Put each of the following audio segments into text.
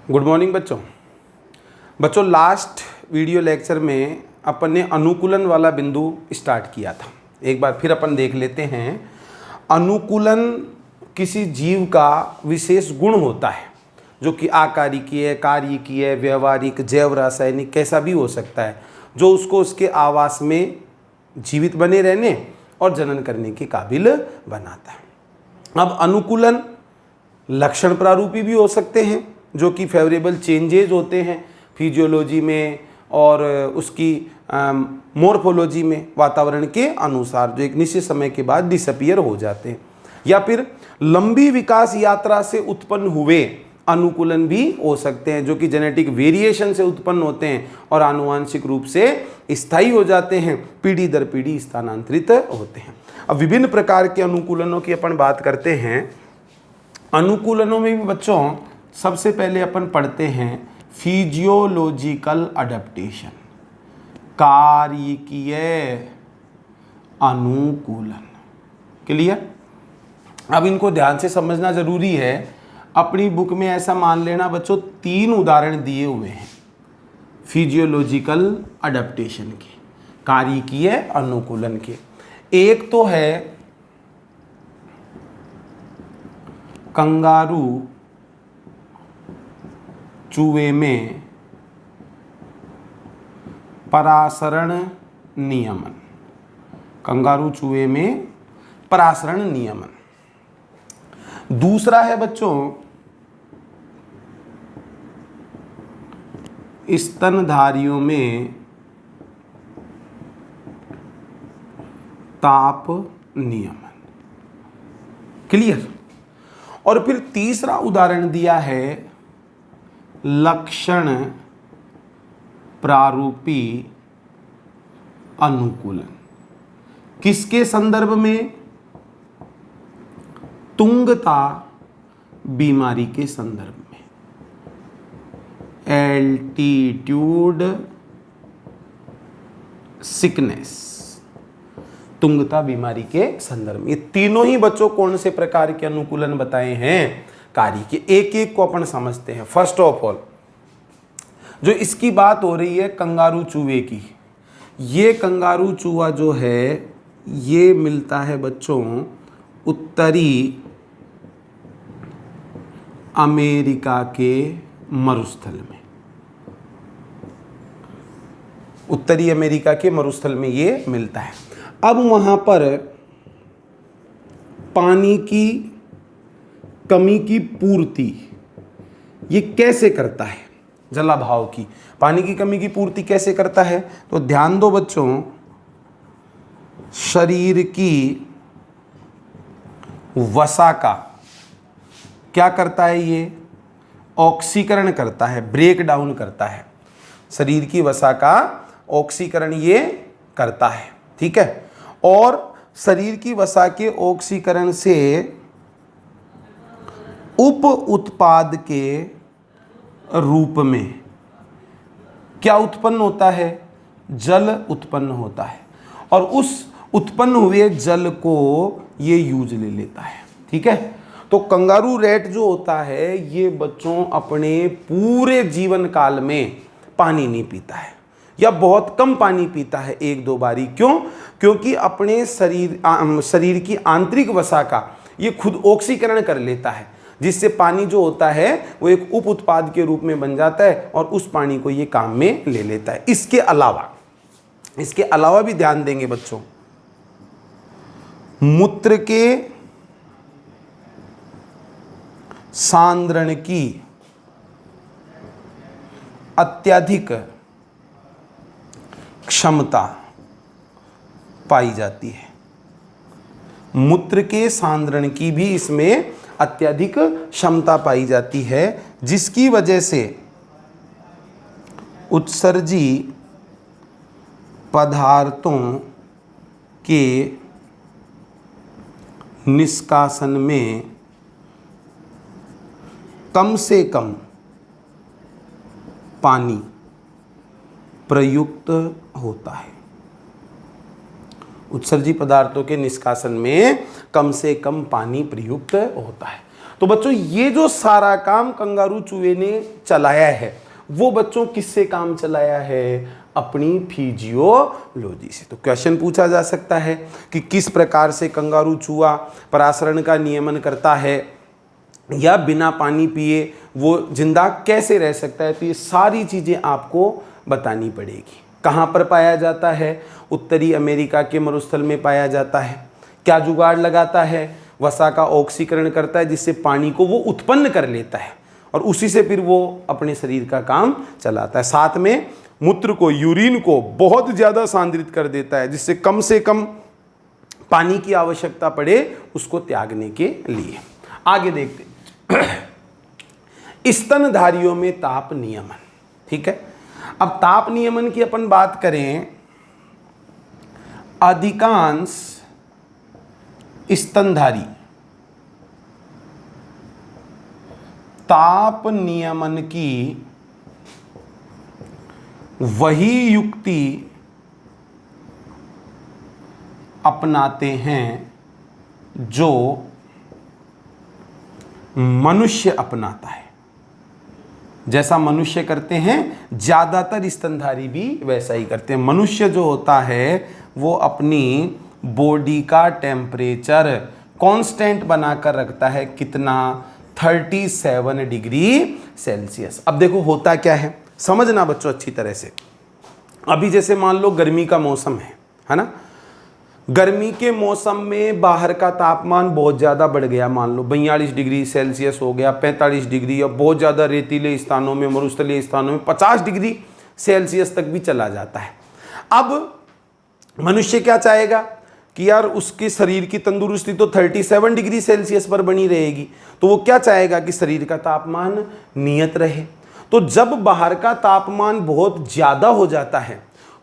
Good morning बच्चों last video lecture में अपन ने अनुकूलन वाला बिंदु स्टार्ट किया था। एक बार फिर अपन देख लेते हैं। अनुकूलन किसी जीव का विशेष गुण होता है जो कि आकारिकीय है, कार्यकीय है, व्यवहारिक, जैव रासायनिक कैसा भी हो सकता है, जो उसको उसके आवास में जीवित बने रहने और जनन करने के काबिल बनाता है। अब अनुकूलन लक्षण प्रारूपी भी हो सकते हैं जो कि फेवरेबल चेंजेज होते हैं फिजियोलॉजी में और उसकी मॉर्फोलॉजी में वातावरण के अनुसार, जो एक निश्चित समय के बाद डिसअपीयर हो जाते हैं। या फिर लंबी विकास यात्रा से उत्पन्न हुए अनुकूलन भी हो सकते हैं जो कि जेनेटिक वेरिएशन से उत्पन्न होते हैं और आनुवांशिक रूप से स्थायी हो जाते हैं, पीढ़ी दर पीढ़ी स्थानांतरित होते हैं। अब विभिन्न प्रकार के अनुकूलनों की अपन बात करते हैं। अनुकूलनों में भी बच्चों सबसे पहले अपन पढ़ते हैं फिजियोलॉजिकल अडेप्टेशन, कार्यकीय अनुकूलन। क्लियर? अब इनको ध्यान से समझना जरूरी है। अपनी बुक में ऐसा मान लेना बच्चों 3 उदाहरण दिए हुए हैं फिजियोलॉजिकल अडेप्टेशन के, कार्यकीय अनुकूलन के। एक तो है कंगारू चूहे में परासरण नियमन। कंगारू चूहे में परासरण नियमन। दूसरा है बच्चों स्तनधारियों में ताप नियमन। क्लियर? और फिर तीसरा उदाहरण दिया है लक्षण प्रारूपी अनुकूलन। किसके संदर्भ में? तुंगता बीमारी के संदर्भ में, एल्टीट्यूड सिकनेस, तुंगता बीमारी के संदर्भ में। ये तीनों ही बच्चों कौन से प्रकार के अनुकूलन बताए हैं? कार्य के। एक एक को अपन समझते हैं। फर्स्ट ऑफ ऑल जो इसकी बात हो रही है कंगारू चूहे की, ये कंगारू चूहा जो है ये मिलता है बच्चों उत्तरी अमेरिका के मरुस्थल में। उत्तरी अमेरिका के मरुस्थल में ये मिलता है। अब वहां पर पानी की कमी की पूर्ति ये कैसे करता है? जलाभाव की पानी की कमी की पूर्ति कैसे करता है? तो ध्यान दो बच्चों, शरीर की वसा का क्या करता है? ये ऑक्सीकरण करता है, ब्रेक डाउन करता है। शरीर की वसा का ऑक्सीकरण ये करता है। ठीक है? और शरीर की वसा के ऑक्सीकरण से उप उत्पाद के रूप में क्या उत्पन्न होता है? जल उत्पन्न होता है और उस उत्पन्न हुए जल को ये यूज ले लेता है। ठीक है? तो कंगारू रैट जो होता है ये बच्चों अपने पूरे जीवन काल में पानी नहीं पीता है या बहुत कम पानी पीता है, 1-2 बारी। क्यों? क्योंकि अपने शरीर की आंतरिक वसा का ये खुद ऑक्सीकरण कर लेता है, जिससे पानी जो होता है वो एक उप उत्पाद के रूप में बन जाता है और उस पानी को ये काम में ले लेता है। इसके अलावा भी ध्यान देंगे बच्चों, मूत्र के सांद्रण की अत्यधिक क्षमता पाई जाती है। मूत्र के सांद्रण की भी इसमें अत्यधिक क्षमता पाई जाती है, जिसकी वजह से उत्सर्जी पदार्थों के निष्कासन में कम से कम पानी प्रयुक्त होता है। उत्सर्जी पदार्थों के निष्कासन में कम से कम पानी प्रयुक्त होता है। तो बच्चों ये जो सारा काम कंगारू चूहे ने चलाया है वो बच्चों किससे काम चलाया है? अपनी फिजियोलॉजी से। तो क्वेश्चन पूछा जा सकता है कि किस प्रकार से कंगारू चूहा परासरण का नियमन करता है या बिना पानी पिए वो जिंदा कैसे रह सकता है। तो ये सारी चीज़ें आपको बतानी पड़ेगी। कहाँ पर पाया जाता है? उत्तरी अमेरिका के मरुस्थल में पाया जाता है। क्या जुगाड़ लगाता है? वसा का ऑक्सीकरण करता है जिससे पानी को वो उत्पन्न कर लेता है और उसी से फिर वो अपने शरीर का काम चलाता है। साथ में मूत्र को, यूरिन को बहुत ज़्यादा सांद्रित कर देता है जिससे कम से कम पानी की आवश्यकता पड़े उसको त्यागने के लिए। आगे देखते स्तनधारियों में ताप नियमन। ठीक है, अब ताप नियमन की अपन बात करें, अधिकांश स्तनधारी ताप नियमन की वही युक्ति अपनाते हैं जो मनुष्य अपनाता है। जैसा मनुष्य करते हैं ज़्यादातर स्तनधारी भी वैसा ही करते हैं। मनुष्य जो होता है वो अपनी बॉडी का टेम्परेचर कांस्टेंट बनाकर रखता है। कितना? 37 डिग्री सेल्सियस। अब देखो होता क्या है, समझना बच्चों अच्छी तरह से। अभी जैसे मान लो गर्मी का मौसम है ना। गर्मी के मौसम में बाहर का तापमान बहुत ज़्यादा बढ़ गया, मान लो 42 डिग्री सेल्सियस हो गया, 45 डिग्री, और बहुत ज़्यादा रेतीले स्थानों में, मरुस्थलीय स्थानों में 50 डिग्री सेल्सियस तक भी चला जाता है। अब मनुष्य क्या चाहेगा कि यार उसके शरीर की तंदुरुस्ती तो 37 डिग्री सेल्सियस पर बनी रहेगी, तो वो क्या चाहेगा कि शरीर का तापमान नियत रहे। तो जब बाहर का तापमान बहुत ज़्यादा हो जाता है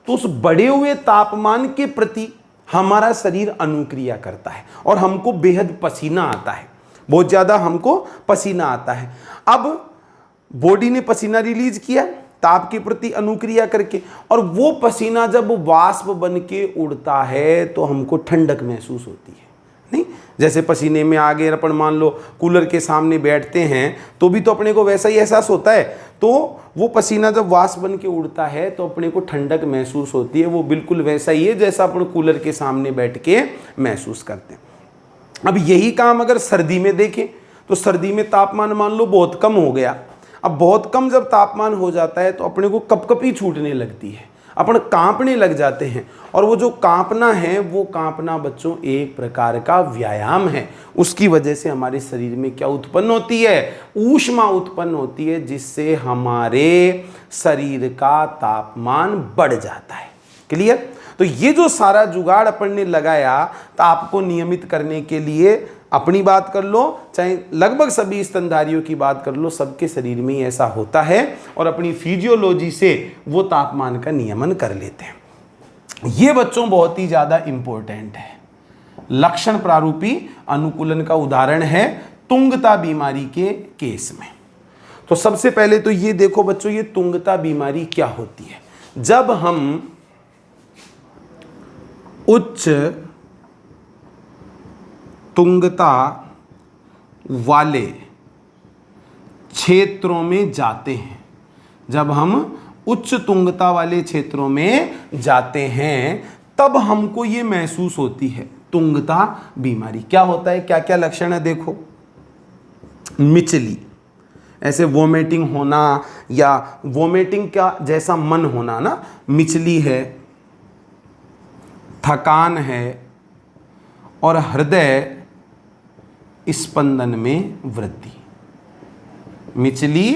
तो उस बढ़े हुए तापमान के प्रति हमारा शरीर अनुक्रिया करता है और हमको बेहद पसीना आता है, बहुत ज़्यादा हमको पसीना आता है। अब बॉडी ने पसीना रिलीज किया ताप के प्रति अनुक्रिया करके, और वो पसीना जब वाष्प बन के उड़ता है तो हमको ठंडक महसूस होती है। नहीं, जैसे पसीने में आगे अपन मान लो कूलर के सामने बैठते हैं तो भी तो अपने को वैसा ही एहसास होता है। तो वो पसीना जब वाष्प बन के उड़ता है तो अपने को ठंडक महसूस होती है। वो बिल्कुल वैसा ही है जैसा अपन कूलर के सामने बैठ के महसूस करते हैं। अब यही काम अगर सर्दी में देखें तो सर्दी में तापमान मान लो बहुत कम हो गया। अब बहुत कम जब तापमान हो जाता है तो अपने को कपकपी छूटने लगती है, अपन कांपने लग जाते हैं। और वो जो कांपना है वो कांपना बच्चों एक प्रकार का व्यायाम है। उसकी वजह से हमारे शरीर में क्या उत्पन्न होती है? ऊष्मा उत्पन्न होती है, जिससे हमारे शरीर का तापमान बढ़ जाता है। क्लियर? तो ये जो सारा जुगाड़ अपन ने लगाया ताप को नियमित करने के लिए, अपनी बात कर लो चाहे लगभग सभी स्तनधारियों की बात कर लो, सबके शरीर में ही ऐसा होता है और अपनी फिजियोलॉजी से वो तापमान का नियमन कर लेते हैं। ये बच्चों बहुत ही ज़्यादा इंपॉर्टेंट है। लक्षण प्रारूपी अनुकूलन का उदाहरण है तुंगता बीमारी के केस में। तो सबसे पहले तो ये देखो बच्चों, ये तुंगता बीमारी क्या होती है? जब हम उच्च तुंगता वाले क्षेत्रों में जाते हैं, जब हम उच्च तुंगता वाले क्षेत्रों में जाते हैं तब हमको ये महसूस होती है तुंगता बीमारी। क्या होता है, क्या क्या लक्षण है देखो। मिचली, ऐसे वोमिटिंग होना या वोमिटिंग का जैसा मन होना ना, मिचली है, थकान है और हृदय स्पंदन में वृद्धि। मिचली,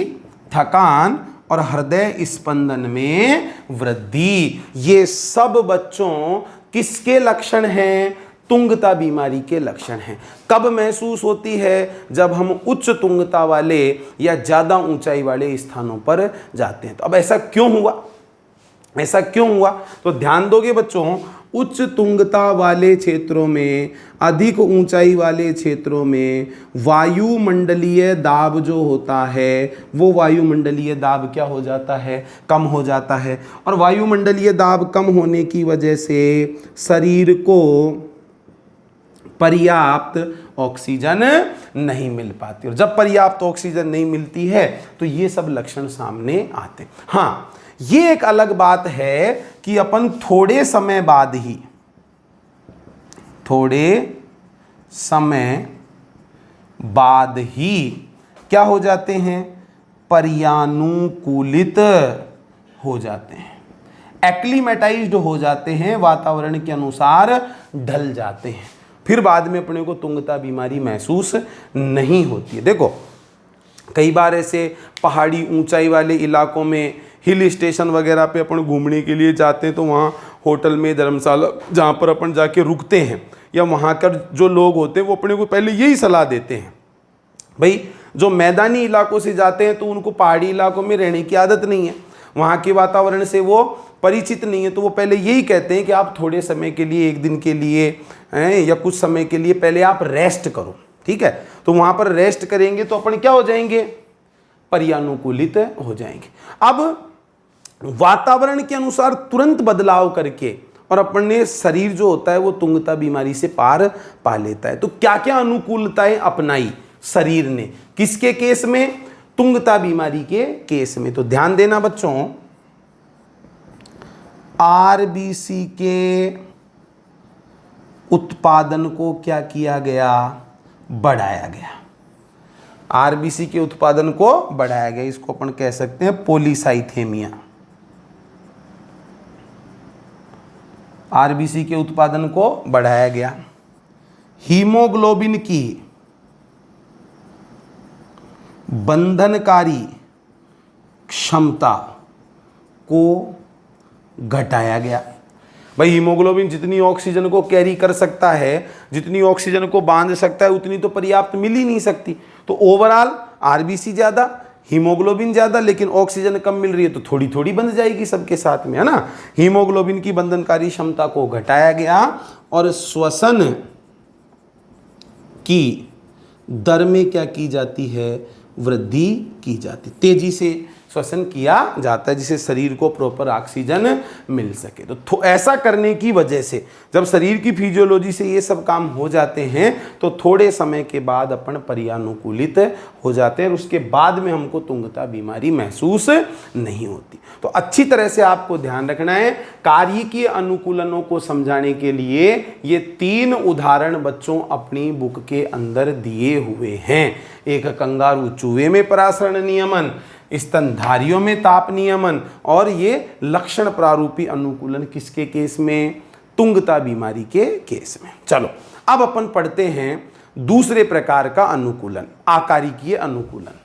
थकान और हृदय स्पंदन में वृद्धि, ये सब बच्चों किसके लक्षण हैं? तुंगता बीमारी के लक्षण हैं। कब महसूस होती है? जब हम उच्च तुंगता वाले या ज़्यादा ऊंचाई वाले स्थानों पर जाते हैं। तो अब ऐसा क्यों हुआ? ऐसा क्यों हुआ? तो ध्यान दोगे बच्चों, उच्च तुंगता वाले क्षेत्रों में, अधिक ऊंचाई वाले क्षेत्रों में वायुमंडलीय दाब जो होता है वो वायुमंडलीय दाब क्या हो जाता है? कम हो जाता है। और वायुमंडलीय दाब कम होने की वजह से शरीर को पर्याप्त ऑक्सीजन नहीं मिल पाती, और जब पर्याप्त ऑक्सीजन नहीं मिलती है तो ये सब लक्षण सामने आते। हाँ, ये एक अलग बात है कि अपन थोड़े समय बाद ही क्या हो जाते हैं, पर्यानुकूलित हो जाते हैं, एक्लीमेटाइज्ड हो जाते हैं, वातावरण के अनुसार ढल जाते हैं, फिर बाद में अपने को तुंगता बीमारी महसूस नहीं होती है। देखो, कई बार ऐसे पहाड़ी ऊंचाई वाले इलाकों में, हिल स्टेशन वगैरह पे अपन घूमने के लिए जाते हैं, तो वहाँ होटल में, धर्मशाला जहाँ पर अपन जाके रुकते हैं, या वहाँ कर जो लोग होते हैं वो अपने को पहले यही सलाह देते हैं, भाई जो मैदानी इलाकों से जाते हैं तो उनको पहाड़ी इलाकों में रहने की आदत नहीं है, वहाँ के वातावरण से वो परिचित नहीं है, तो वो पहले यही कहते हैं कि आप थोड़े समय के लिए, एक दिन के लिए या कुछ समय के लिए पहले आप रेस्ट करो, ठीक है। तो वहाँ पर रेस्ट करेंगे तो अपन क्या हो जाएंगे, पर्यानुकूलित हो जाएंगे। अब वातावरण के अनुसार तुरंत बदलाव करके और अपने शरीर जो होता है वो तुंगता बीमारी से पार पा लेता है। तो क्या क्या अनुकूलताएं अपनाई शरीर ने, किसके केस में, तुंगता बीमारी के केस में। तो ध्यान देना बच्चों, आरबीसी के उत्पादन को क्या किया गया, बढ़ाया गया। आरबीसी के उत्पादन को बढ़ाया गया, इसको अपन कह सकते हैं पॉलीसाइथेमिया। आरबीसी के उत्पादन को बढ़ाया गया। हीमोग्लोबिन की बंधनकारी क्षमता को घटाया गया। भाई हीमोग्लोबिन जितनी ऑक्सीजन को कैरी कर सकता है, जितनी ऑक्सीजन को बांध सकता है, उतनी तो पर्याप्त मिल ही नहीं सकती। तो ओवरऑल आरबीसी ज़्यादा, हीमोग्लोबिन ज़्यादा, लेकिन ऑक्सीजन कम मिल रही है, तो थोड़ी थोड़ी बंध जाएगी सबके साथ में, है ना। हीमोग्लोबिन की बंधनकारी क्षमता को घटाया गया और श्वसन की दर में क्या की जाती है, वृद्धि की जाती, तेजी से श्वसन किया जाता है, जिससे शरीर को प्रॉपर ऑक्सीजन मिल सके। तो ऐसा करने की वजह से जब शरीर की फिजियोलॉजी से ये सब काम हो जाते हैं तो थोड़े समय के बाद अपन पर्यानुकूलित हो जाते हैं और उसके बाद में हमको तुंगता बीमारी महसूस नहीं होती। तो अच्छी तरह से आपको ध्यान रखना है, कार्यकीय अनुकूलनों को समझाने के लिए ये 3 उदाहरण बच्चों अपनी बुक के अंदर दिए हुए हैं। एक कंगारू चूहे में परासरण नियमन, स्तनधारियों में ताप नियमन, और ये लक्षण प्रारूपी अनुकूलन किसके केस में, तुंगता बीमारी के केस में। चलो अब अपन पढ़ते हैं दूसरे प्रकार का अनुकूलन, आकारिकीय अनुकूलन।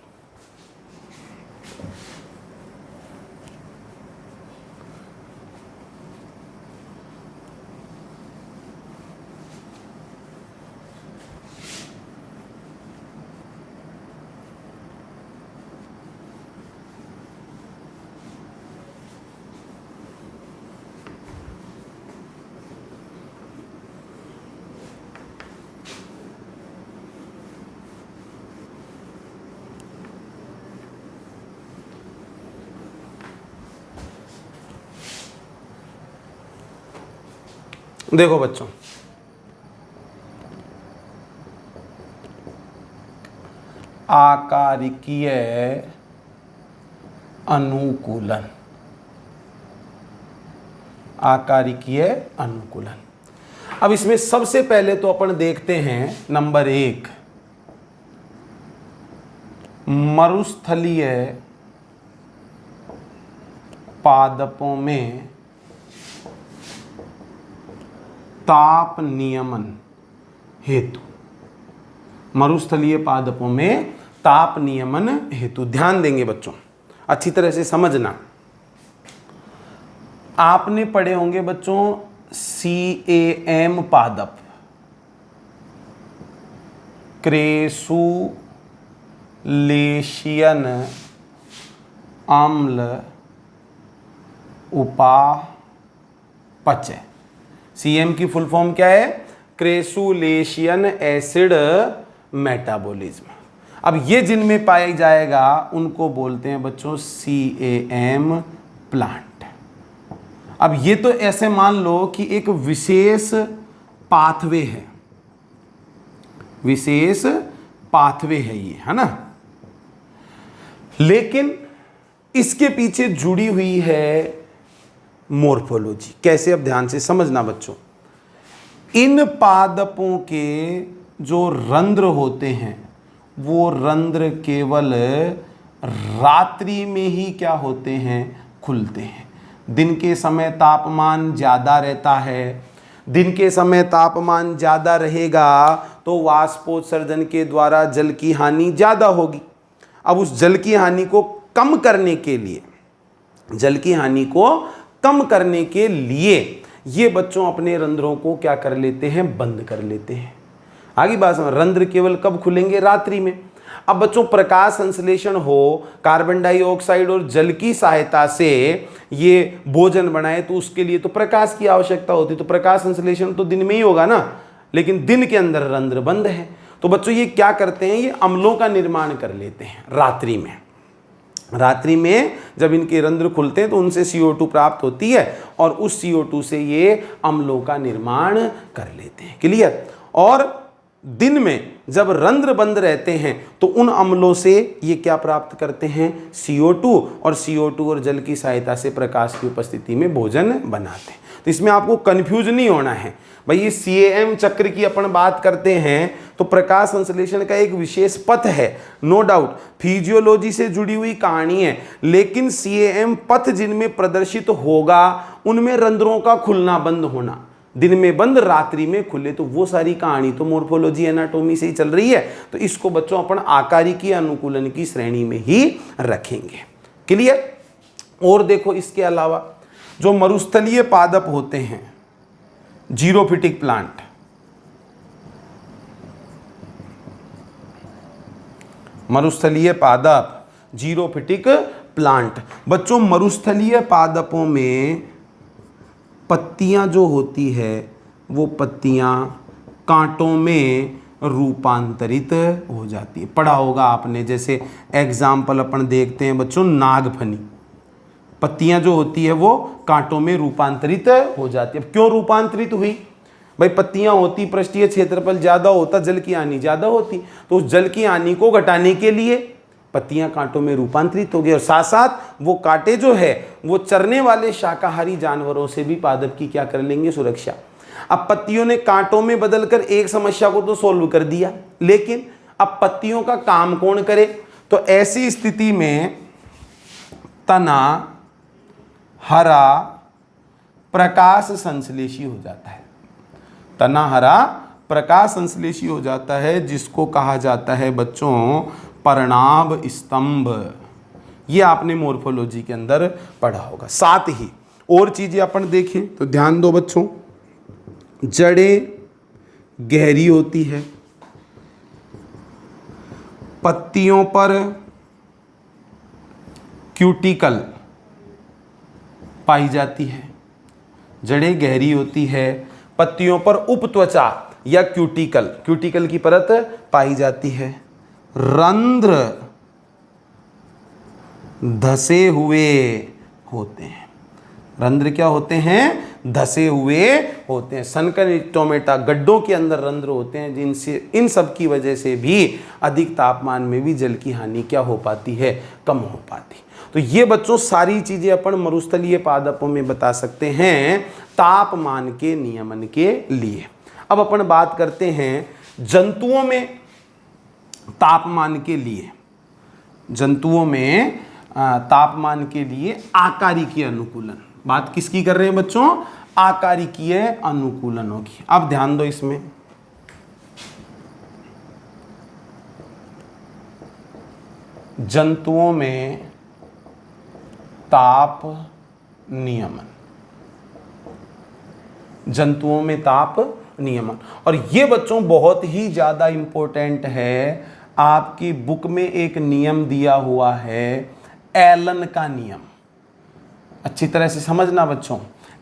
देखो बच्चों, आकारिकीय अनुकूलन, आकारिकीय अनुकूलन। अब इसमें सबसे पहले तो अपन देखते हैं नंबर 1, मरुस्थलीय पादपों में ताप नियमन हेतु, मरुस्थलीय पादपों में ताप नियमन हेतु। ध्यान देंगे बच्चों, अच्छी तरह से समझना। आपने पढ़े होंगे बच्चों CAM पादप, क्रेसुलेशियन अम्ल उपापचय। CAM की फुल फॉर्म क्या है, क्रेसुलेशियन एसिड मेटाबॉलिज्म। अब ये जिनमें पाया जाएगा उनको बोलते हैं बच्चों CAM प्लांट। अब ये तो ऐसे मान लो कि एक विशेष पाथवे है, विशेष पाथवे है ये, है ना। लेकिन इसके पीछे जुड़ी हुई है मॉर्फोलॉजी। कैसे, अब ध्यान से समझना बच्चों। इन पादपों के जो रंध्र होते हैं वो रंध्र केवल रात्रि में ही क्या होते हैं, खुलते हैं। दिन के समय तापमान ज़्यादा रहता है, दिन के समय तापमान ज़्यादा रहेगा तो वाष्पोत्सर्जन के द्वारा जल की हानि ज़्यादा होगी। अब उस जल की हानि को कम करने के लिए, जल की हानि को कम करने के लिए ये बच्चों अपने रंध्रों को क्या कर लेते हैं, बंद कर लेते हैं। आगे बात समझ। रंध्र केवल कब खुलेंगे, रात्रि में। अब बच्चों प्रकाश संश्लेषण हो, कार्बन डाइऑक्साइड और जल की सहायता से ये भोजन बनाए तो उसके लिए तो प्रकाश की आवश्यकता होती है, तो प्रकाश संश्लेषण तो दिन में ही होगा ना, लेकिन दिन के अंदर रंध्र बंद है। तो बच्चों ये क्या करते हैं, ये अम्लों का निर्माण कर लेते हैं रात्रि में। रात्रि में जब इनके रंध्र खुलते हैं तो उनसे CO2 प्राप्त होती है और उस CO2 से ये अम्लों का निर्माण कर लेते हैं। क्लियर। और दिन में जब रंध्र बंद रहते हैं तो उन अम्लों से ये क्या प्राप्त करते हैं, CO2, और CO2 और जल की सहायता से प्रकाश की उपस्थिति में भोजन बनाते हैं। तो इसमें आपको कंफ्यूज नहीं होना है भाई। ये CAM चक्र की अपन बात करते हैं तो प्रकाश संश्लेषण का एक विशेष पथ है, नो डाउट, फिजियोलॉजी से जुड़ी हुई कहानी है, लेकिन CAM पथ जिनमें प्रदर्शित होगा उनमें रंध्रों का खुलना बंद होना, दिन में बंद रात्रि में खुले, तो वो सारी कहानी तो मॉर्फोलॉजी एनाटॉमी से ही चल रही है। तो इसको बच्चों अपन आकारिकी अनुकूलन की श्रेणी में ही रखेंगे। क्लियर। और देखो इसके अलावा जो मरुस्थलीय पादप होते हैं, जीरोफिटिक प्लांट, मरुस्थलीय पादप, जीरोफिटिक प्लांट। बच्चों मरुस्थलीय पादपों में पत्तियां जो होती है वो पत्तियां कांटों में रूपांतरित हो जाती है। पढ़ा होगा आपने, जैसे एग्जाम्पल अपन देखते हैं बच्चों, नागफनी। पत्तियां जो होती है वो कांटों में रूपांतरित हो जाती है। अब क्यों रूपांतरित हुई भाई, पत्तियां होती, पृष्ठीय क्षेत्रफल ज्यादा होता, जल की हानि ज्यादा होती, तो उस जल की हानि को घटाने के लिए पत्तियां कांटों में रूपांतरित हो गई। और साथ साथ वो कांटे जो है वो चरने वाले शाकाहारी जानवरों से भी पादप की क्या कर लेंगे, सुरक्षा। अब पत्तियों ने कांटों में बदलकर एक समस्या को तो सोल्व कर दिया, लेकिन अब पत्तियों का काम कौन करे। तो ऐसी स्थिति में तना हरा प्रकाश संश्लेषी हो जाता है। तना हरा प्रकाश संश्लेषी हो जाता है, जिसको कहा जाता है बच्चों पर्णाभ स्तंभ। ये आपने मॉर्फोलॉजी के अंदर पढ़ा होगा। साथ ही और चीजें अपन देखें तो ध्यान दो बच्चों, जड़ें गहरी होती है, पत्तियों पर क्यूटिकल पाई जाती है। जड़ें गहरी होती है, पत्तियों पर उपत्वचा या क्यूटिकल, क्यूटिकल की परत पाई जाती है। रंध्र धसे हुए होते हैं। रंध्र क्या होते हैं, धसे हुए होते हैं। सनकनिटोमेटा गड्ढों के अंदर रंध्र होते हैं, जिनसे इन सब की वजह से भी अधिक तापमान में भी जल की हानि क्या हो पाती है, कम हो पाती। तो ये बच्चों सारी चीजें अपन मरुस्थलीय पादपों में बता सकते हैं तापमान के नियमन के लिए। अब अपन बात करते हैं जंतुओं में तापमान के लिए। जंतुओं में तापमान के लिए आकारिकीय अनुकूलन। बात किसकी कर रहे हैं बच्चों, आकारिकीय अनुकूलनों की। अब ध्यान दो इसमें, जंतुओं में ताप नियमन, जंतुओं में ताप नियमन। और ये बच्चों बहुत ही ज्यादा इंपॉर्टेंट है। आपकी बुक में एक नियम दिया हुआ है, एलन का नियम। अच्छी तरह से समझना बच्चों,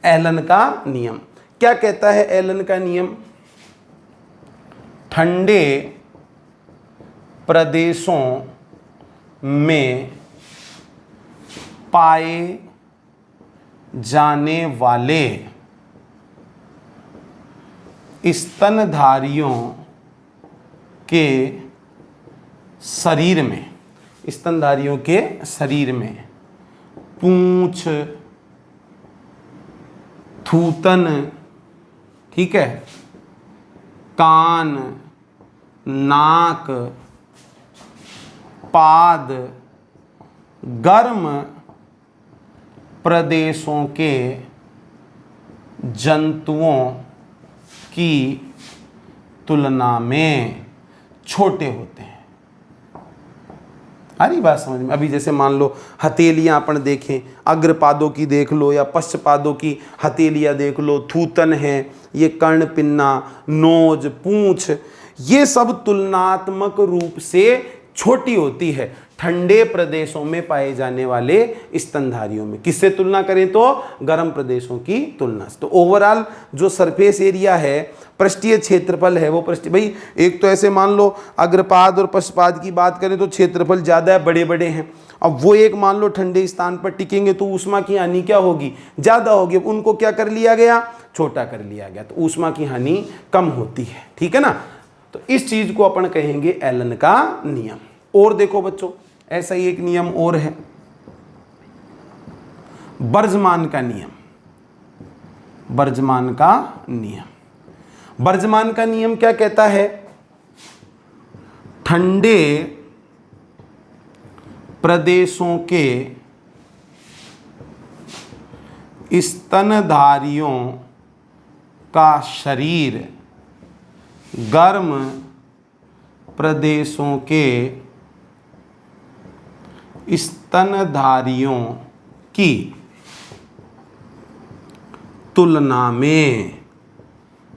एलन का नियम क्या कहता है। एलन का नियम, ठंडे प्रदेशों में पाए जाने वाले स्तनधारियों के शरीर में, स्तनधारियों के शरीर में पूंछ, थूतन, ठीक है, कान, नाक, पाद, गर्म प्रदेशों के जंतुओं की तुलना में छोटे होते हैं। आ रही बात समझ में? अभी जैसे मान लो हथेलियाँ अपन देखें, अग्रपादों की देख लो या पश्चपादों की हथेलियाँ देख लो, थूतन है, ये कर्ण पिन्ना, नोज, पूंछ, ये सब तुलनात्मक रूप से छोटी होती है ठंडे प्रदेशों में पाए जाने वाले स्तनधारियों में। किससे तुलना करें तो गर्म प्रदेशों की तुलना से। तो ओवरऑल जो सरफेस एरिया है, पृष्ठीय क्षेत्रफल है, वो पृष्ठीय, भाई एक तो ऐसे मान लो अग्रपाद और पश्चपाद की बात करें तो क्षेत्रफल ज़्यादा है, बड़े बड़े हैं। अब वो एक मान लो ठंडे स्थान पर टिकेंगे तो ऊष्मा की हानि क्या होगी? ज़्यादा होगी। अब उनको क्या कर लिया गया? छोटा कर लिया गया, तो ऊष्मा की हानि कम होती है, ठीक है ना। तो इस चीज़ को अपन कहेंगे एलन का नियम। और देखो बच्चों, ऐसा ही एक नियम और है, बर्जमान का नियम। बर्जमान का नियम, बर्जमान का नियम क्या कहता है? ठंडे प्रदेशों के स्तनधारियों का शरीर गर्म प्रदेशों के स्तनधारियों की तुलना में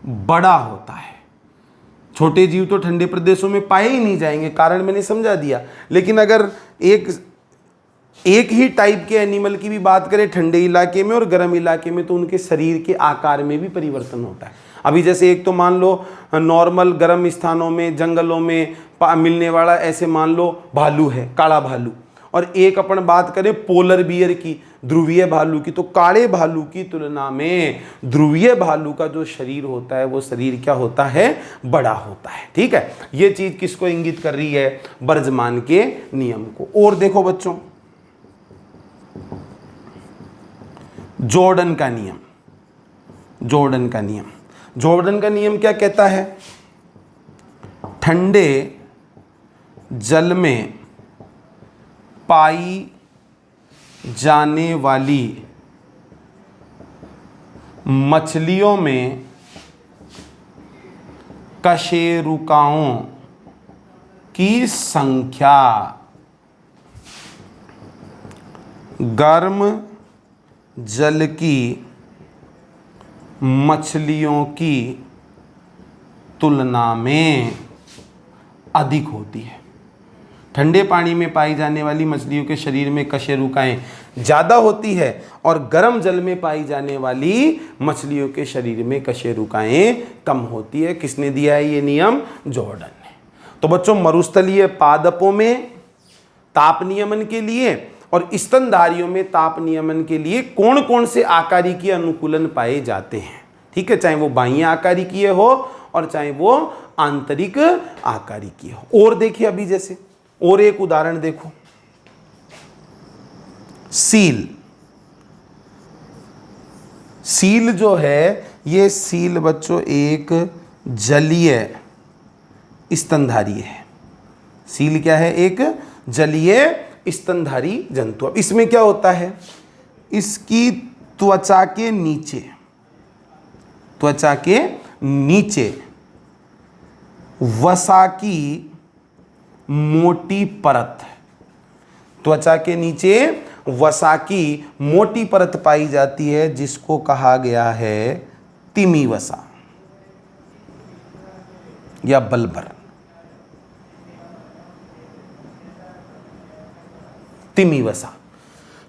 बड़ा होता है। छोटे जीव तो ठंडे प्रदेशों में पाए ही नहीं जाएंगे, कारण मैंने समझा दिया। लेकिन अगर एक ही टाइप के एनिमल की भी बात करें ठंडे इलाके में और गर्म इलाके में, तो उनके शरीर के आकार में भी परिवर्तन होता है। अभी जैसे एक तो मान लो नॉर्मल गर्म स्थानों में, जंगलों में मिलने वाला, ऐसे मान लो भालू है, काला भालू, और एक अपन बात करें पोलर बियर की, ध्रुवीय भालू की, तो काले भालू की तुलना में ध्रुवीय भालू का जो शरीर होता है वो शरीर क्या होता है? बड़ा होता है, ठीक है। ये चीज किसको इंगित कर रही है? बर्जमान के नियम को। और देखो बच्चों, जॉर्डन का नियम। जॉर्डन का नियम, जॉर्डन का नियम क्या कहता है? ठंडे जल में पाई जाने वाली मछलियों में कशेरुकाओं की संख्या गर्म जल की मछलियों की तुलना में अधिक होती है। ठंडे पानी में पाई जाने वाली मछलियों के शरीर में कशेरुकाएं ज़्यादा होती है और गर्म जल में पाई जाने वाली मछलियों के शरीर में कशेरुकाएं कम होती है। किसने दिया है ये नियम? जॉर्डन ने। तो बच्चों, मरुस्थलीय पादपों में ताप नियमन के लिए और स्तनधारियों में ताप नियमन के लिए कौन कौन से आकारिकीय अनुकूलन पाए जाते हैं, ठीक है, चाहे वो बाह्य आकारिकीय हो और चाहे वो आंतरिक आकारिकीय हो। और देखिए, अभी जैसे और एक उदाहरण देखो, सील। सील जो है, ये सील बच्चों एक जलीय स्तनधारी है। सील क्या है? एक जलीय स्तनधारी जंतु। अब इसमें क्या होता है? इसकी त्वचा के नीचे, त्वचा के नीचे वसा की मोटी परत, त्वचा के नीचे वसा की मोटी परत पाई जाती है, जिसको कहा गया है तिमी वसा या बल्बर। तिमी वसा।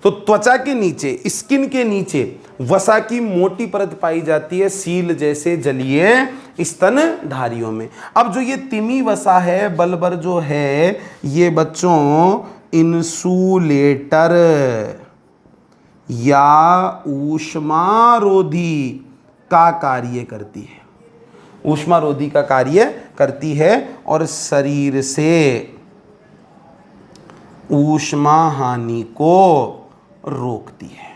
तो त्वचा के नीचे, स्किन के नीचे वसा की मोटी परत पाई जाती है सील जैसे जलीय स्तनधारियों में। अब जो ये तिमी वसा है, बल्बर जो है, ये बच्चों इंसुलेटर या ऊष्मारोधी का कार्य करती है। ऊष्मारोधी का कार्य करती है और शरीर से ऊष्मा हानि को रोकती है।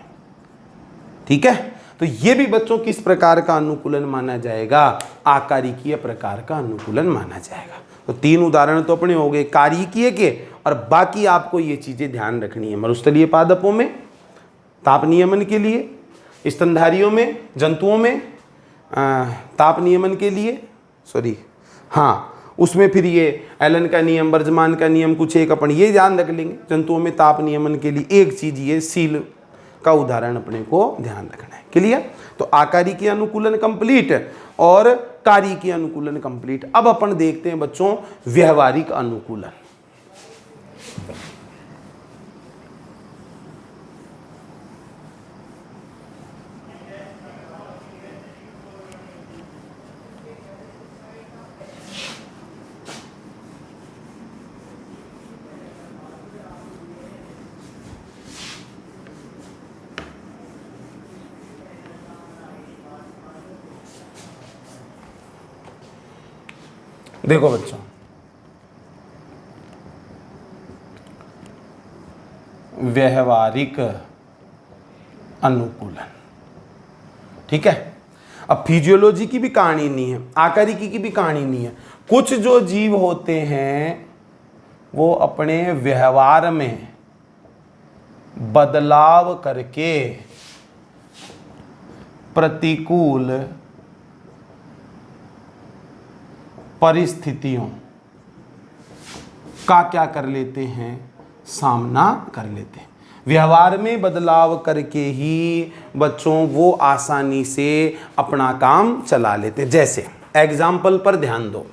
ठीक है, तो ये भी बच्चों किस प्रकार का अनुकूलन माना जाएगा? आकारिकीय प्रकार का अनुकूलन माना जाएगा। तो 3 उदाहरण तो अपने हो गए कारिकीय के, और बाकी आपको ये चीजें ध्यान रखनी है। मरुस्थलीय पादपों में ताप नियमन के लिए, स्तनधारियों में, जंतुओं में ताप नियमन के लिए, उसमें फिर ये एलन का नियम, बर्जमान का नियम, कुछ एक अपन ये ध्यान रख लेंगे। जंतुओं में ताप नियमन के लिए एक चीज ये सील का उदाहरण अपने को ध्यान रखना है। क्लियर? तो आकारिकीय अनुकूलन कंप्लीट और कारिकीय अनुकूलन कंप्लीट। अब अपन देखते हैं बच्चों व्यवहारिक अनुकूलन। देखो बच्चों, व्यवहारिक अनुकूलन, ठीक है। अब फिजियोलॉजी की भी कहानी नहीं है, आकारिकी की भी कहानी नहीं है। कुछ जो जीव होते हैं वो अपने व्यवहार में बदलाव करके प्रतिकूल परिस्थितियों का क्या कर लेते हैं? सामना कर लेते हैं। व्यवहार में बदलाव करके ही बच्चों वो आसानी से अपना काम चला लेते हैं। जैसे एग्जाम्पल पर ध्यान दो।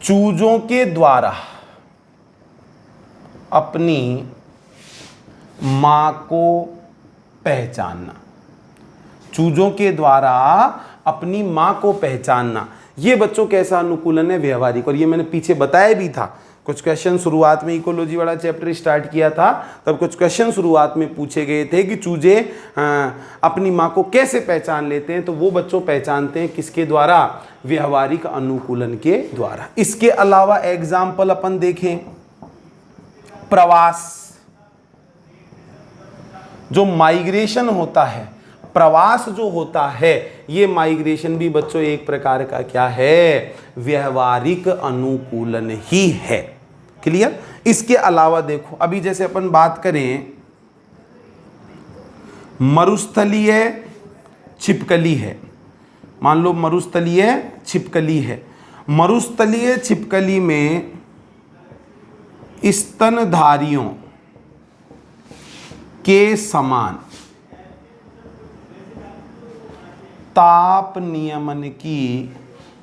चूजों के द्वारा अपनी मां को पहचानना, चूजों के द्वारा अपनी मां को पहचानना, ये बच्चों कैसा अनुकूलन है? व्यवहारिक। और ये मैंने पीछे बताया भी था, कुछ क्वेश्चन शुरुआत में इकोलॉजी वाला चैप्टर स्टार्ट किया था तब कुछ क्वेश्चन शुरुआत में पूछे गए थे कि चूजे अपनी मां को कैसे पहचान लेते हैं। तो वो बच्चों पहचानते हैं किसके द्वारा? व्यवहारिक अनुकूलन के द्वारा। इसके अलावा एग्जाम्पल अपन देखें, प्रवास, जो माइग्रेशन होता है, प्रवास जो होता है, ये माइग्रेशन भी बच्चों एक प्रकार का क्या है? व्यवहारिक अनुकूलन ही है। क्लियर? इसके अलावा देखो, अभी जैसे अपन बात करें मरुस्थलीय छिपकली है, मान लो मरुस्थलीय छिपकली है। मरुस्थलीय छिपकली में स्तनधारियों के समान ताप नियमन की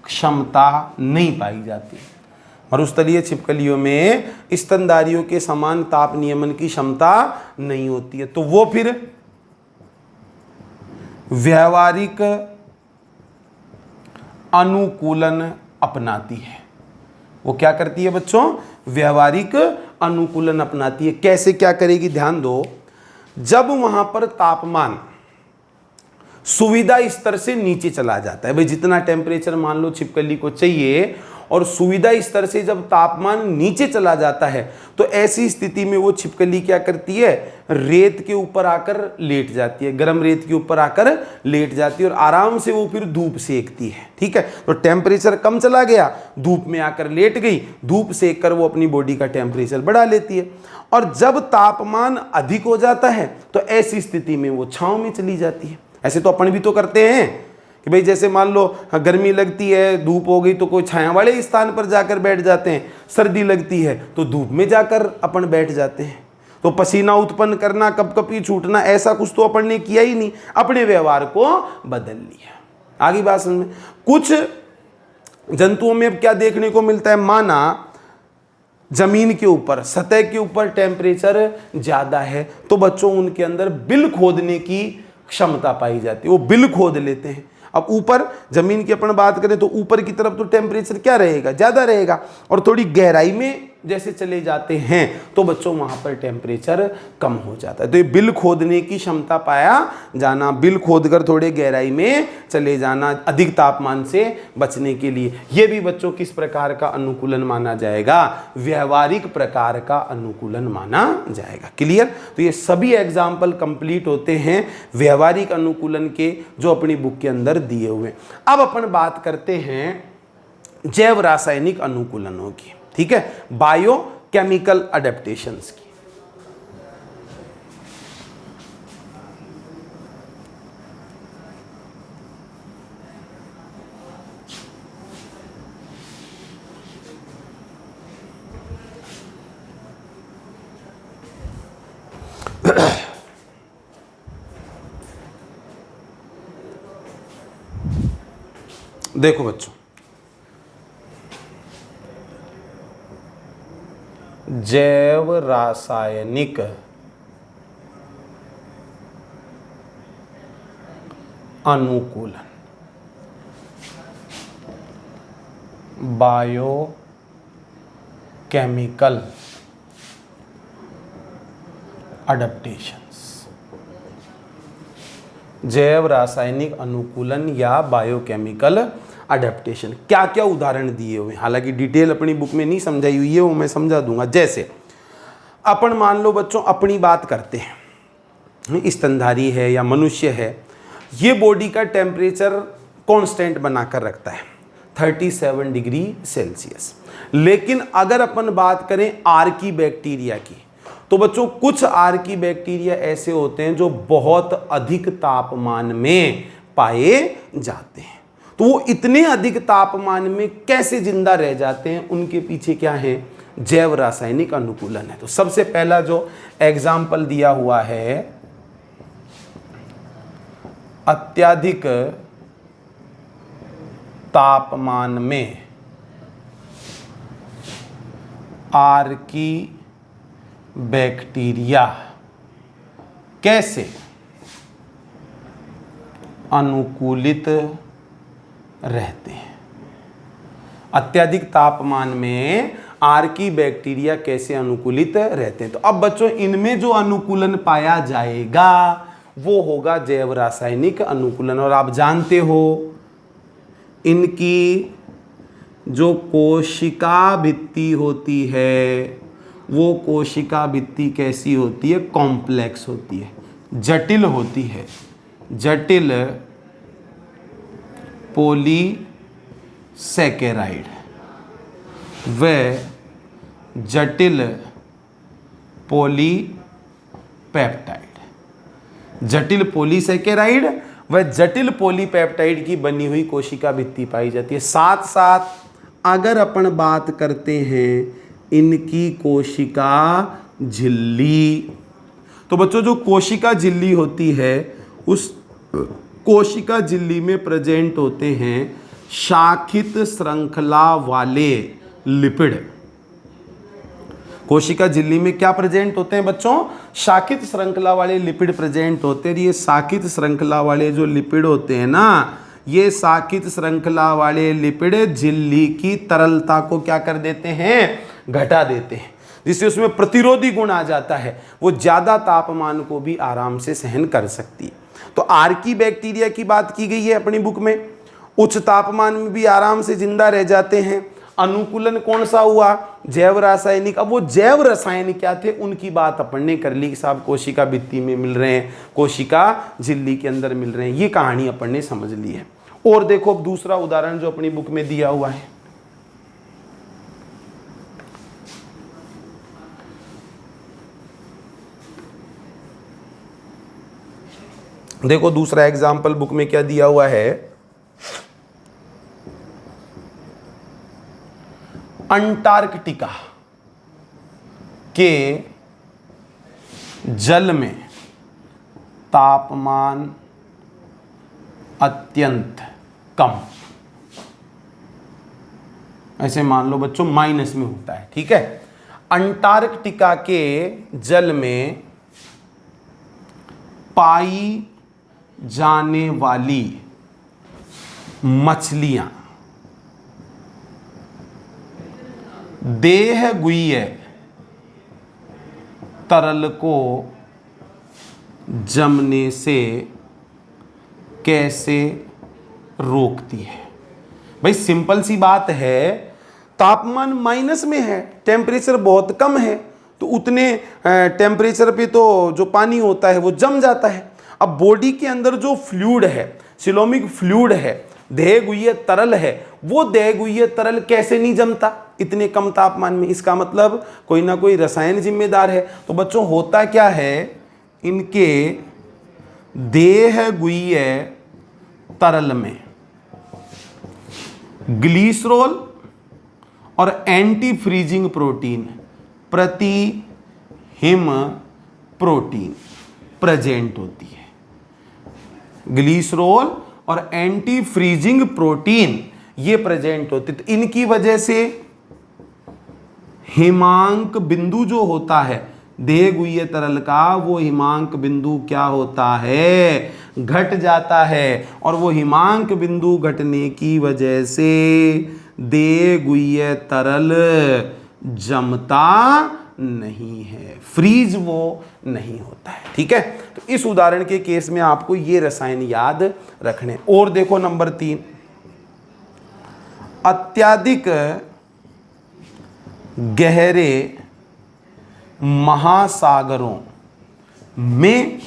क्षमता नहीं पाई जाती। मरुस्थलीय छिपकलियों में स्तनधारियों के समान ताप नियमन की क्षमता नहीं होती है, तो वो फिर व्यवहारिक अनुकूलन अपनाती है। वो क्या करती है बच्चों? व्यवहारिक अनुकूलन अपनाती है। कैसे क्या करेगी? ध्यान दो। जब वहां पर तापमान सुविधा स्तर से नीचे चला जाता है, भाई जितना टेम्परेचर मान लो छिपकली को चाहिए, और सुविधा स्तर से जब तापमान नीचे चला जाता है तो ऐसी स्थिति में वो छिपकली क्या करती है? रेत के ऊपर आकर लेट जाती है, गर्म रेत के ऊपर आकर लेट जाती है और आराम से वो फिर धूप सेकती है। ठीक है, तो टेम्परेचर कम चला गया, धूप में आकर लेट गई, धूप सेक कर वो अपनी बॉडी का टेम्परेचर बढ़ा लेती है। और जब तापमान अधिक हो जाता है तो ऐसी स्थिति में वो छांव में चली जाती है। ऐसे तो अपन भी तो करते हैं कि भाई जैसे मान लो गर्मी लगती है, धूप हो गई तो कोई छाया वाले स्थान पर जाकर बैठ जाते हैं, सर्दी लगती है तो धूप में जाकर अपन बैठ जाते हैं। तो पसीना उत्पन्न करना, कपकपी छूटना, ऐसा कुछ तो अपन ने किया ही नहीं, अपने व्यवहार को बदल लिया। आगे बात समझ में। कुछ जंतुओं में अब क्या देखने को मिलता है? माना जमीन के ऊपर, सतह के ऊपर टेम्परेचर ज्यादा है तो बच्चों उनके अंदर बिल खोदने की क्षमता पाई जाती है, वो बिल खोद लेते हैं। अब ऊपर जमीन की अपन बात करें तो ऊपर की तरफ तो टेम्परेचर क्या रहेगा? ज्यादा रहेगा, और थोड़ी गहराई में जैसे चले जाते हैं तो बच्चों वहाँ पर टेम्परेचर कम हो जाता है। तो ये बिल खोदने की क्षमता पाया जाना, बिल खोदकर थोड़े गहराई में चले जाना अधिक तापमान से बचने के लिए, ये भी बच्चों किस प्रकार का अनुकूलन माना जाएगा? व्यवहारिक प्रकार का अनुकूलन माना जाएगा। क्लियर? तो ये सभी एग्जाम्पल कंप्लीट होते हैं व्यवहारिक अनुकूलन के जो अपनी बुक के अंदर दिए हुए। अब अपन बात करते हैं जैव रासायनिक अनुकूलनों की, ठीक है, बायो केमिकल अडेप्टेशंस की। देखो बच्चों, जैव रासायनिक अनुकूलन, बायो केमिकल अडेप्टेशंस, जैव रासायनिक अनुकूलन या बायोकेमिकल अडेप्टेशन, क्या क्या उदाहरण दिए हुए हैं। हालांकि डिटेल अपनी बुक में नहीं समझाई हुई है, वो मैं समझा दूंगा। जैसे अपन मान लो बच्चों अपनी बात करते हैं, स्तनधारी है या मनुष्य है, ये बॉडी का टेम्परेचर कांस्टेंट बनाकर रखता है 37 डिग्री सेल्सियस। लेकिन अगर अपन बात करें आर्की बैक्टीरिया की, तो बच्चों कुछ आर्की बैक्टीरिया ऐसे होते हैं जो बहुत अधिक तापमान में पाए जाते हैं। तो वो इतने अधिक तापमान में कैसे जिंदा रह जाते हैं, उनके पीछे क्या है? जैव रासायनिक अनुकूलन है। तो सबसे पहला जो एग्जाम्पल दिया हुआ है, अत्यधिक तापमान में आर्की बैक्टीरिया कैसे अनुकूलित रहते हैं। अत्यधिक तापमान में आर्की बैक्टीरिया कैसे अनुकूलित रहते हैं। तो अब बच्चों इनमें जो अनुकूलन पाया जाएगा वो होगा जैव रासायनिक अनुकूलन। और आप जानते हो इनकी जो कोशिका भित्ति होती है वो कोशिका भित्ति कैसी होती है? कॉम्प्लेक्स होती है, जटिल होती है, जटिल पॉलीसैकेराइड व जटिल पॉलीपेप्टाइड, जटिल पॉलीसैकेराइड व जटिल पॉलीपेप्टाइड की बनी हुई कोशिका भित्ति पाई जाती है। साथ साथ अगर अपन बात करते हैं इनकी कोशिका झिल्ली, तो बच्चों जो कोशिका झिल्ली होती है उस कोशिका झिल्ली में प्रेजेंट होते हैं शाखित श्रृंखला वाले लिपिड। कोशिका झिल्ली में क्या प्रेजेंट होते हैं बच्चों? शाखित श्रृंखला वाले लिपिड प्रेजेंट होते हैं। ये शाखित श्रृंखला वाले जो लिपिड होते हैं ना, ये शाखित श्रृंखला वाले लिपिड झिल्ली की तरलता को क्या कर देते हैं? घटा देते हैं, जिससे उसमें प्रतिरोधी गुण आ जाता है, वो ज़्यादा तापमान को भी आराम से सहन कर सकती है। तो आर्की बैक्टीरिया की बात की गई है अपनी बुक में, उच्च तापमान में भी आराम से जिंदा रह जाते हैं। अनुकूलन कौन सा हुआ? जैव रासायनिक। अब वो जैव रसायन क्या थे उनकी बात अपन ने कर ली कि साहब कोशिका भित्ति में मिल रहे हैं, कोशिका झिल्ली के अंदर मिल रहे हैं, ये कहानी अपन ने समझ ली है। और देखो अब दूसरा उदाहरण जो अपनी बुक में दिया हुआ है, देखो दूसरा एग्जाम्पल बुक में क्या दिया हुआ है, अंटार्कटिका के जल में तापमान अत्यंत कम, ऐसे मान लो बच्चों माइनस में होता है, ठीक है। अंटार्कटिका के जल में पाई जाने वाली मछलियां देहगुह्य तरल को जमने से कैसे रोकती है? भाई सिंपल सी बात है, तापमान माइनस में है, टेम्परेचर बहुत कम है, तो उतने टेम्परेचर पे तो जो पानी होता है वो जम जाता है। अब बॉडी के अंदर जो फ्लूइड है, सिलोमिक फ्लूइड है, देहगुह्य तरल है, वो देहगुह्य तरल कैसे नहीं जमता इतने कम तापमान में? इसका मतलब कोई ना कोई रसायन जिम्मेदार है। तो बच्चों होता क्या है, इनके देहगुह्य तरल में ग्लिसरॉल और एंटी फ्रीजिंग प्रोटीन, प्रतिहिम प्रोटीन प्रेजेंट होती है। ग्लिसरॉल और एंटी फ्रीजिंग प्रोटीन ये प्रेजेंट होती है। तो इनकी वजह से हिमांक बिंदु जो होता है देहगुह्य तरल का, वो हिमांक बिंदु क्या होता है, घट जाता है। और वो हिमांक बिंदु घटने की वजह से देहगुह्य तरल जमता नहीं है, फ्रीज वो नहीं होता है। ठीक है, तो इस उदाहरण के केस में आपको ये रसायन याद रखने। और देखो नंबर 3, अत्यधिक गहरे महासागरों में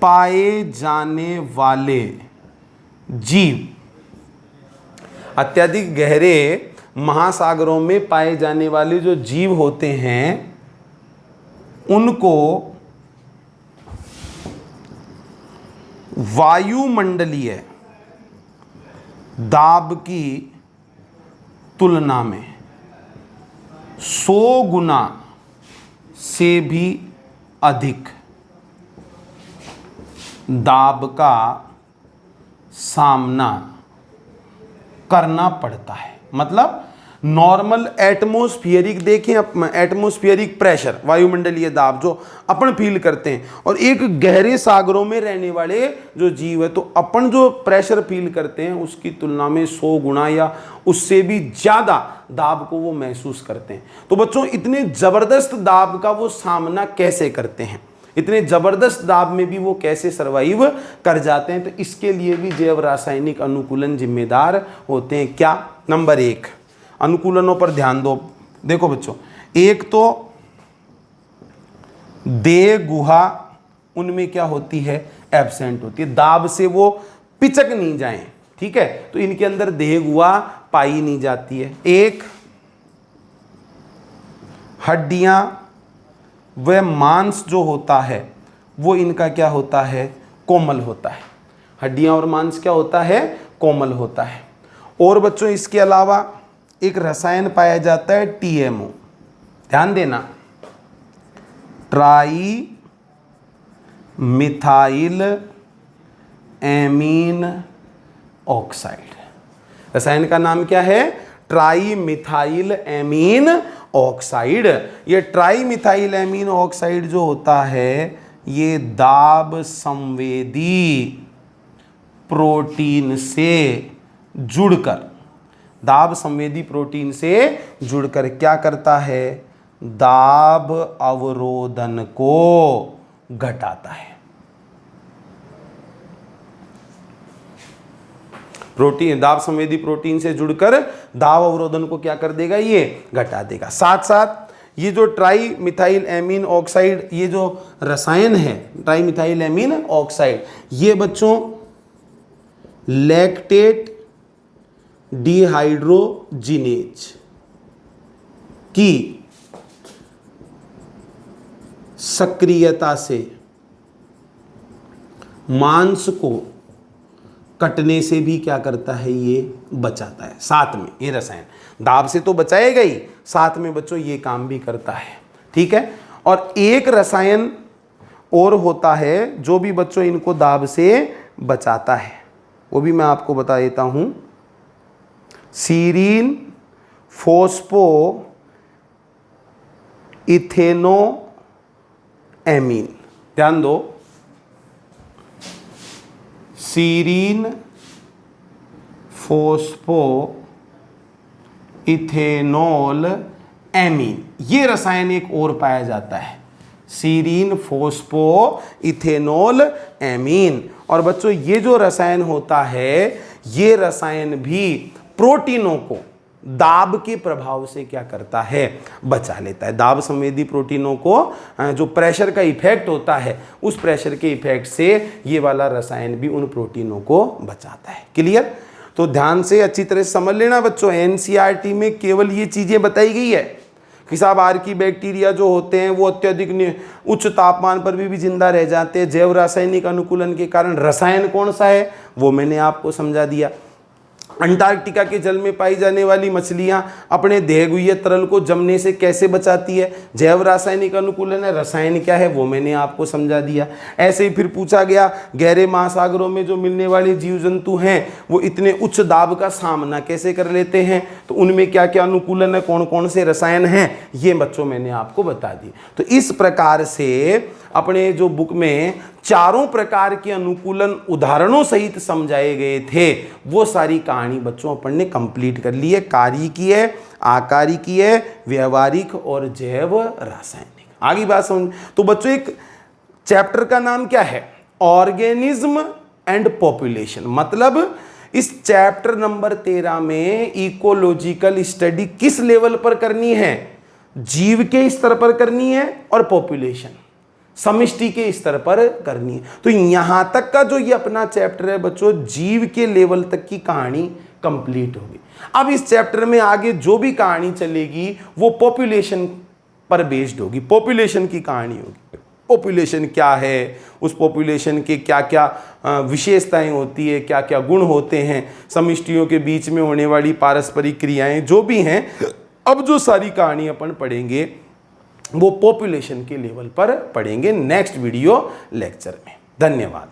पाए जाने वाले जीव, अत्यधिक गहरे महासागरों में पाए जाने वाले जो जीव होते हैं उनको वायुमंडलीय दाब की तुलना में 100 गुना से भी अधिक दाब का सामना करना पड़ता है। मतलब नॉर्मल एटमॉस्फेरिक, देखें एटमॉस्फेरिक प्रेशर, वायुमंडलीय दाब जो अपन फील करते हैं, और एक गहरे सागरों में रहने वाले जो जीव है, तो अपन जो प्रेशर फील करते हैं उसकी तुलना में 100 गुना या उससे भी ज़्यादा दाब को वो महसूस करते हैं। तो बच्चों इतने ज़बरदस्त दाब का वो सामना कैसे करते हैं, इतने ज़बरदस्त दाब में भी वो कैसे सर्वाइव कर जाते हैं? तो इसके लिए भी जैव रासायनिक अनुकूलन जिम्मेदार होते हैं। क्या? नंबर 1, अनुकूलनों पर ध्यान दो। देखो बच्चों, एक तो देह गुहा, उनमें क्या होती है, एब्सेंट होती है, दाब से वो पिचक नहीं जाएं। ठीक है, तो इनके अंदर देह गुहा पाई नहीं जाती है। एक, हड्डियां व मांस जो होता है वो इनका क्या होता है, कोमल होता है। हड्डियां और मांस क्या होता है, कोमल होता है। और बच्चों इसके अलावा एक रसायन पाया जाता है TMO, ध्यान देना, ट्राई मिथाइल एमीन ऑक्साइड। रसायन का नाम क्या है, ट्राई मिथाइल एमीन ऑक्साइड। ये ट्राई मिथाइल एमीन ऑक्साइड जो होता है ये दाब संवेदी प्रोटीन से जुड़कर, दाब संवेदी प्रोटीन से जुड़कर क्या करता है, दाब अवरोधन को घटाता है। प्रोटीन, दाब संवेदी प्रोटीन से जुड़कर दाब अवरोधन को क्या कर देगा, ये घटा देगा। साथ साथ ये जो ट्राई मिथाइल एमीन ऑक्साइड, ये जो रसायन है ट्राई मिथाइल एमीन ऑक्साइड, ये बच्चों लैक्टेट डिहाइड्रोजिनेज की सक्रियता से मांस को कटने से भी क्या करता है, ये बचाता है। साथ में ये रसायन दाब से तो बचाएगा ही, साथ में बच्चों ये काम भी करता है। ठीक है, और एक रसायन और होता है जो भी बच्चों इनको दाब से बचाता है, वो भी मैं आपको बता देता हूं, सीरीन फोस्फो इथेनो एमीन। ध्यान दो, सीरीन फोस्फो इथेनॉल एमीन, ये रसायन एक और पाया जाता है, सीरीन फोस्फो इथेनॉल एमीन। और बच्चों ये जो रसायन होता है, ये रसायन भी प्रोटीनों को दाब के प्रभाव से क्या करता है, बचा लेता है। दाब संवेदी प्रोटीनों को जो प्रेशर का इफेक्ट होता है, उस प्रेशर के इफेक्ट से ये वाला रसायन भी उन प्रोटीनों को बचाता है। क्लियर? तो ध्यान से अच्छी तरह से समझ लेना बच्चों, एनसीईआरटी में केवल ये चीजें बताई गई है कि साहब आर्की बैक्टीरिया जो होते हैं वो अत्यधिक उच्च तापमान पर भी जिंदा रह जाते हैं। जैव रासायनिक अनुकूलन के कारण रसायन कौन सा है वो मैंने आपको समझा दिया। अंटार्कटिका के जल में पाई जाने वाली मछलियां अपने देहगुह्य तरल को जमने से कैसे बचाती है, जैव रासायनिक अनुकूलन है, रसायन क्या है वो मैंने आपको समझा दिया। ऐसे ही फिर पूछा गया गहरे महासागरों में जो मिलने वाले जीव जंतु हैं वो इतने उच्च दाब का सामना कैसे कर लेते हैं, तो उनमें क्या क्या अनुकूलन है, कौन कौन से रसायन हैं, ये बच्चों मैंने आपको बता दी। तो इस प्रकार से अपने जो बुक में चारों प्रकार के अनुकूलन उदाहरणों सहित समझाए गए थे, वो सारी कहानी बच्चों अपन ने कंप्लीट कर ली है। कार्य की है, आकारी की है, व्यवहारिक और जैव रासायनिक। आगे बात समझ। तो बच्चों एक चैप्टर का नाम क्या है, ऑर्गेनिज्म एंड पॉपुलेशन। मतलब इस चैप्टर नंबर 13 में इकोलॉजिकल स्टडी किस लेवल पर करनी है, जीव के स्तर पर करनी है और पॉपुलेशन समष्टि के स्तर पर करनी है। तो यहां तक का जो ये अपना चैप्टर है बच्चों, जीव के लेवल तक की कहानी कंप्लीट होगी। अब इस चैप्टर में आगे जो भी कहानी चलेगी वो पॉपुलेशन पर बेस्ड होगी, पॉपुलेशन की कहानी होगी। पॉपुलेशन क्या है, उस पॉपुलेशन के क्या क्या विशेषताएं होती है, क्या क्या गुण होते हैं, समष्टियों के बीच में होने वाली पारस्परिक क्रियाएं जो भी हैं, अब जो सारी कहानी अपन पढ़ेंगे वो पॉपुलेशन के लेवल पर पढ़ेंगे नेक्स्ट वीडियो लेक्चर में। धन्यवाद।